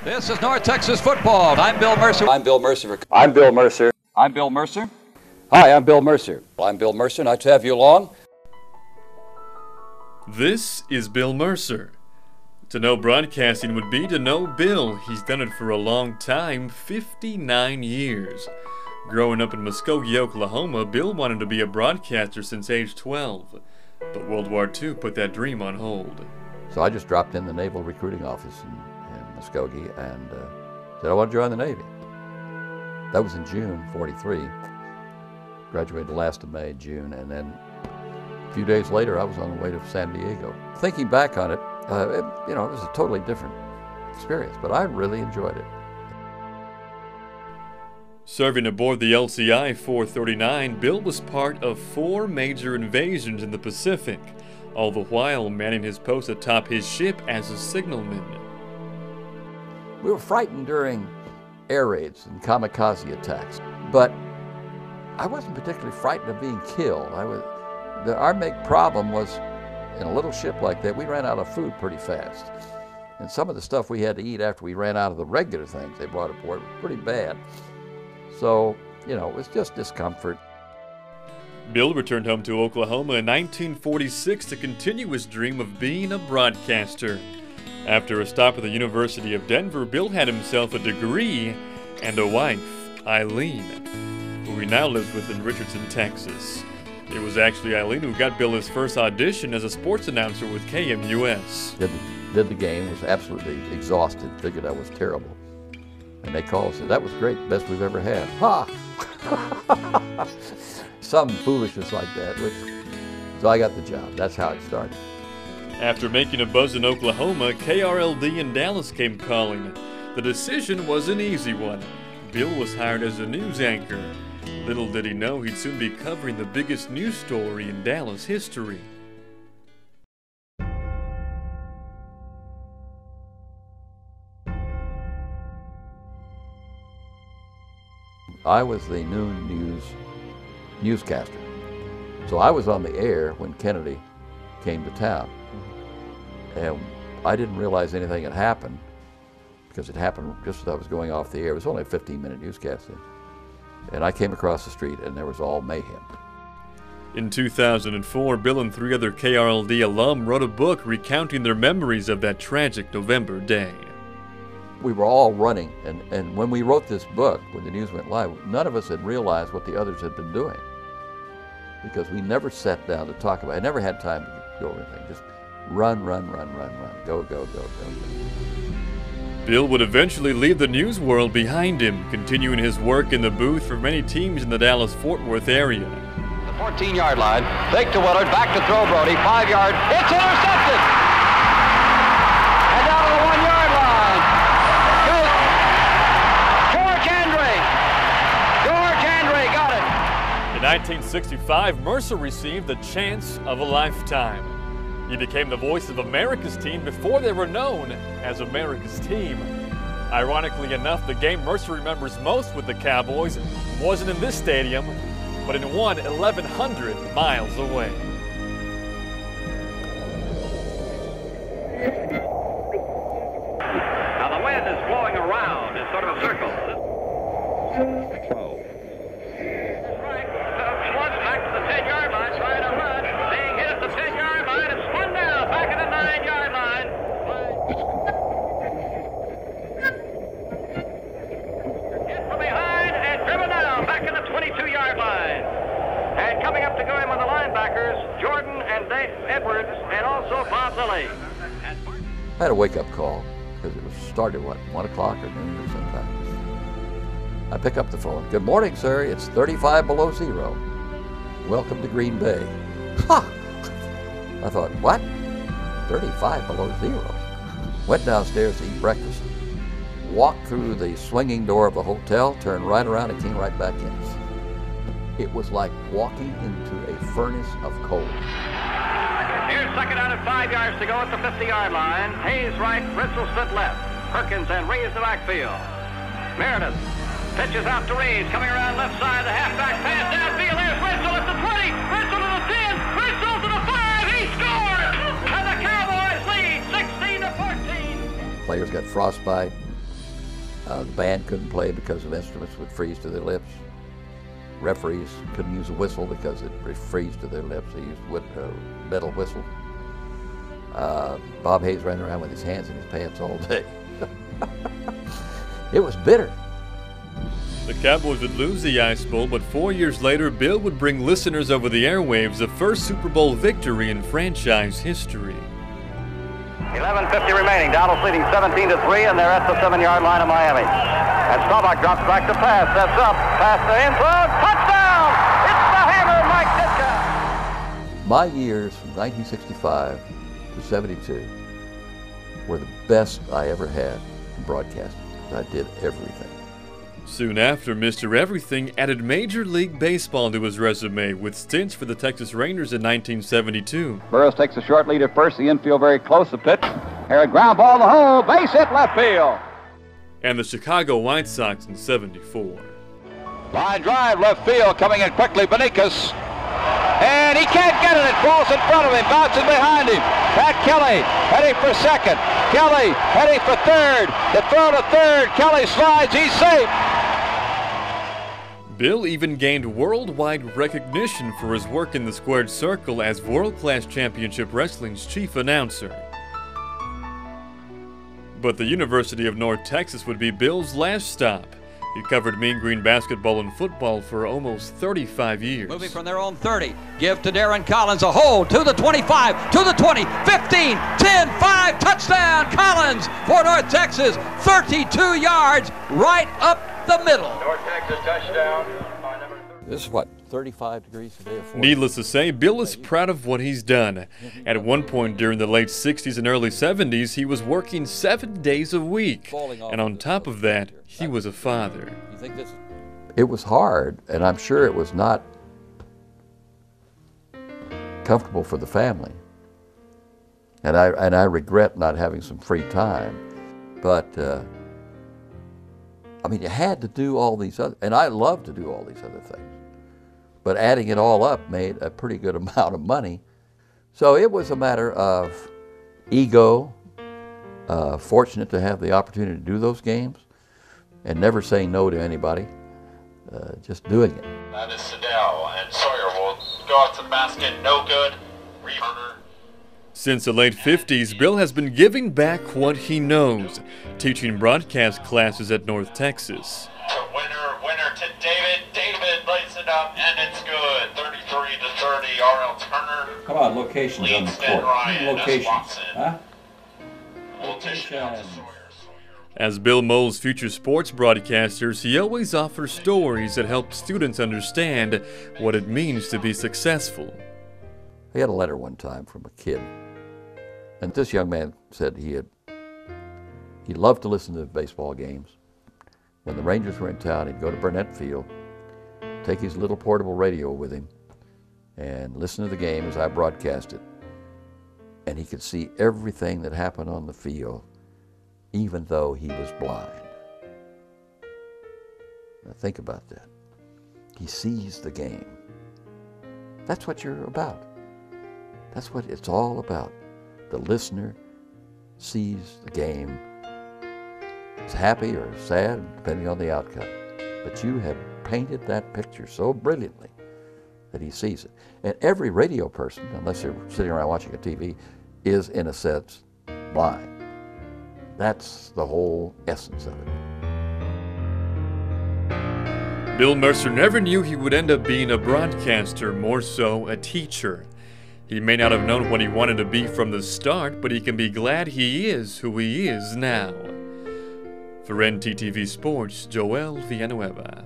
This is North Texas football. I'm Bill Mercer. I'm Bill Mercer. I'm Bill Mercer. I'm Bill Mercer. Hi, I'm Bill Mercer. I'm Bill Mercer. Nice to have you along. This is Bill Mercer. To know broadcasting would be to know Bill. He's done it for a long time, 59 years. Growing up in Muskogee, Oklahoma, Bill wanted to be a broadcaster since age 12. But World War II put that dream on hold. So I just dropped in the Naval Recruiting Office in Muskogee and said I want to join the Navy. That was in June '43. Graduated the last of May, June, and then a few days later I was on the way to San Diego. Thinking back on it, it was a totally different experience, but I really enjoyed it. Serving aboard the LCI 439, Bill was part of 4 major invasions in the Pacific, all the while manning his post atop his ship as a signalman. We were frightened during air raids and kamikaze attacks, but I wasn't particularly frightened of being killed. Our big problem was, in a little ship like that, we ran out of food pretty fast. And some of the stuff we had to eat after we ran out of the regular things they brought aboard was pretty bad. So, it was just discomfort. Bill returned home to Oklahoma in 1946 to continue his dream of being a broadcaster. After a stop at the University of Denver, Bill had himself a degree and a wife, Eileen, who he now lives with in Richardson, Texas. It was actually Eileen who got Bill his first audition as a sports announcer with KMUS. Did the game, was absolutely exhausted, figured I was terrible. And they called and said, "That was great, best we've ever had." Ha! Some foolishness like that, so I got the job. That's how it started. After making a buzz in Oklahoma, KRLD in Dallas came calling. The decision was an easy one. Bill was hired as a news anchor. Little did he know he'd soon be covering the biggest news story in Dallas history. I was the noon newscaster. So I was on the air when Kennedy came to town. And I didn't realize anything had happened because it happened just as I was going off the air. It was only a 15-minute newscasting. And I came across the street and there was all mayhem. In 2004, Bill and 3 other KRLD alum wrote a book recounting their memories of that tragic November day. We were all running, and when we wrote this book, when the news went live, none of us had realized what the others had been doing because we never sat down to talk about it. I never had time to go over anything. Just run, go. Bill would eventually leave the news world behind him, continuing his work in the booth for many teams in the Dallas-Fort Worth area. The 14-yard line. Fake to Willard. Back to throw Brody. 5 yard. It's intercepted. And down to the 1-yard line. George Andre. George Andre got it. In 1965, Mercer received the chance of a lifetime. He became the voice of America's team before they were known as America's team. Ironically enough, the game Mercer remembers most with the Cowboys wasn't in this stadium, but in one 1,100 miles away. Now the wind is blowing around in sort of a circle. 12. Right, Schwartz back to the 10-yard line, trying to run. Being hit at the 10-yard line and spun down back at the 9-yard line. Hit from behind and driven down back at the 22-yard line. And coming up to go in with the linebackers, Jordan and Dave Edwards, and also Bob Lilly. I had a wake-up call because it was started, 1 o'clock or noon or sometime. I pick up the phone. "Good morning, sir. It's 35 below zero. Welcome to Green Bay." Ha! I thought, what? 35 below zero? Went downstairs to eat breakfast. Walked through the swinging door of the hotel, turned right around and came right back in. It was like walking into a furnace of coal. Here's second down and 5 yards to go at the 50-yard line. Hayes right, Ritzel Smith left. Perkins and Reeves the backfield. Meredith pitches out to Reeves, coming around left side, the halfback pass downfield. There's Ritzel at the 20, Ritzel to the 10, Ritzel to the 5. He scores, and the Cowboys lead 16-14. Players got frostbite. The band couldn't play because of instruments would freeze to their lips. Referees couldn't use a whistle because it would freeze to their lips. They used metal whistle. Bob Hayes ran around with his hands in his pants all day. It was bitter. The Cowboys would lose the Ice Bowl, but 4 years later, Bill would bring listeners over the airwaves the first Super Bowl victory in franchise history. 11:50 remaining. Dallas leading 17-3, and they're at the 7-yard line of Miami. And Staubach drops back to pass. That's up. Pass to end zone. Touchdown! It's the hammer, Mike Ditka. My years from 1965 to 72 were the best I ever had in broadcasting. I did everything. Soon after, Mr. Everything added Major League Baseball to his resume with stints for the Texas Rangers in 1972. Burroughs takes a short lead at first. The infield very close. The pitch. Here a ground ball to home. Base hit left field. And the Chicago White Sox in 74. Line drive left field. Coming in quickly. Benikas. And he can't get it. It falls in front of him. Bounces behind him. Pat Kelly heading for second. Kelly heading for third. The throw to third. Kelly slides. He's safe. Bill even gained worldwide recognition for his work in the squared circle as World-Class Championship Wrestling's chief announcer. But the University of North Texas would be Bill's last stop. He covered Mean Green basketball and football for almost 35 years. Moving from their own 30, give to Darren Collins a hold to the 25, to the 20, 15, 10, 5, touchdown Collins for North Texas, 32 yards right up the middle. North Texas touchdown. This is what, 35 degrees today or 40? Needless to say, Bill is proud of what he's done. At one point during the late 60s and early 70s, he was working 7 days a week. And on top of that, he was a father. It was hard, and I'm sure it was not comfortable for the family. And I regret not having some free time. But, I mean, you had to do all these other, and I love to do all these other things. But adding it all up made a pretty good amount of money. So it was a matter of ego, fortunate to have the opportunity to do those games, and never saying no to anybody, just doing it. That is Siddell, and Sawyer will go out to the basket, no good, returner. Since the late 50s, Bill has been giving back what he knows, teaching broadcast classes at North Texas. To winner to David. David lays it up, and it's good. 33-30. R.L. Turner. Come on, locations on the leads Ben court. Ryan. Locations. Watson. Huh? Will dish it out to Sawyer. As Bill molds future sports broadcasters, he always offers stories that help students understand what it means to be successful. I had a letter one time from a kid, and this young man said he loved to listen to baseball games. When the Rangers were in town, he'd go to Burnett Field, take his little portable radio with him, and listen to the game as I broadcast it. And he could see everything that happened on the field, even though he was blind. Now think about that. He sees the game. That's what you're about. That's what it's all about. The listener sees the game, is happy or sad, depending on the outcome. But you have painted that picture so brilliantly that he sees it. And every radio person, unless they're sitting around watching a TV, is in a sense blind. That's the whole essence of it. Bill Mercer never knew he would end up being a broadcaster, more so a teacher. He may not have known what he wanted to be from the start, but he can be glad he is who he is now. For NTTV Sports, Joel Villanueva.